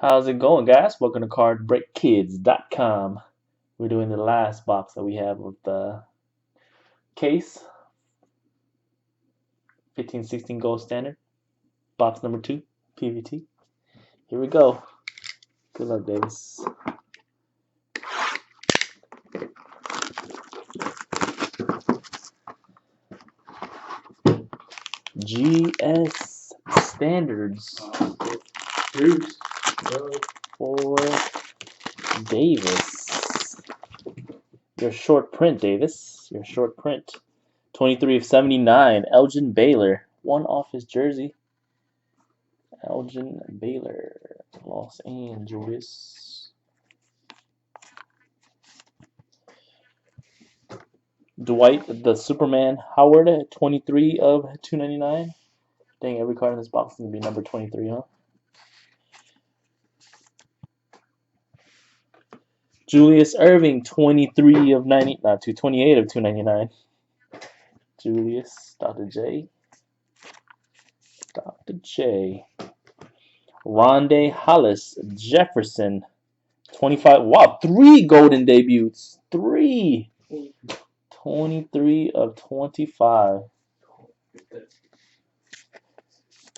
How's it going, guys? Welcome to cardbreakkids.com. We're doing the last box that we have of the case. 15-16 gold standard. Box number 2, PVT. Here we go. Good luck, Davis. GS Standards for Davis. Your short print, Davis. Your short print. 23 of 79. Elgin Baylor. One off his jersey. Elgin Baylor. Los Angeles. Dwight the Superman Howard. 23 of 299. Dang, every card in this box is going to be number 23, huh? Julius Irving, 23 of 90, not 228 of 299. Julius, Dr. J. Dr. J. Rondé Hollis, Jefferson, 25. Wow, 3 golden debuts. 3. 23 of 25.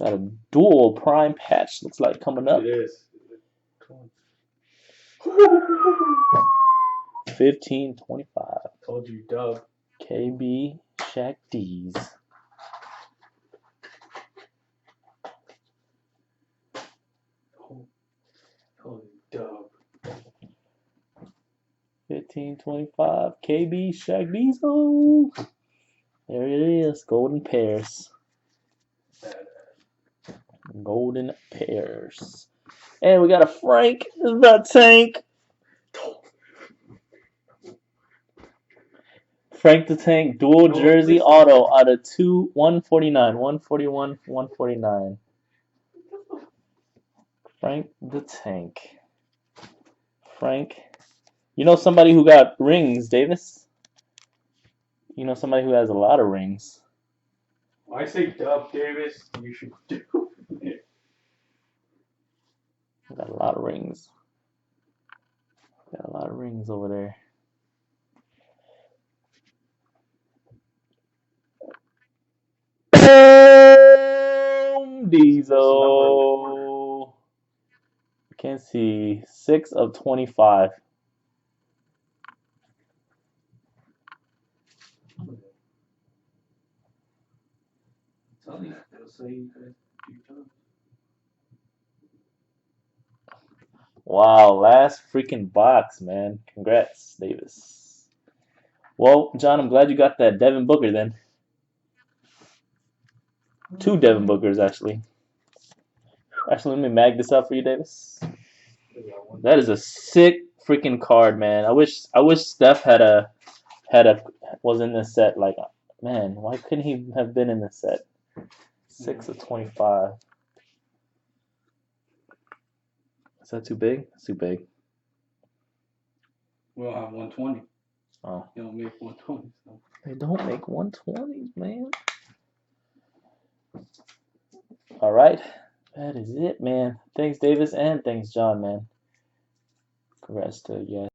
Got a dual prime patch, looks like, coming up. It is. 15-25. Told you, dub. KB Shaq D's. Told you, dub. 15-25. KB Shaq D's. Oh, there it is. Golden pairs. Golden pairs. And we got a Frank the Tank. Frank the Tank dual jersey auto out of 149, 141, 149. Frank the Tank. Frank. You know somebody who got rings, Davis? You know somebody who has a lot of rings. When I say dub, Davis, you should do it. Got a lot of rings. Got a lot of rings over there. Diesel. You can't see. 6 of 25. Wow, last freaking box, man. Congrats, Davis. Well, John, I'm glad you got that Devin Booker then. 2 Devin Bookers, actually. Actually, let me mag this up for you, Davis. That is a sick freaking card, man. I wish Steph was in this set. Like, man, why couldn't he have been in this set? 6 of 25. Is that too big? It's too big. We'll have 120. Oh. They don't make 120. So. They don't make 120s, man. All right. That is it, man. Thanks, Davis, and thanks, John, man. Congrats to you guys.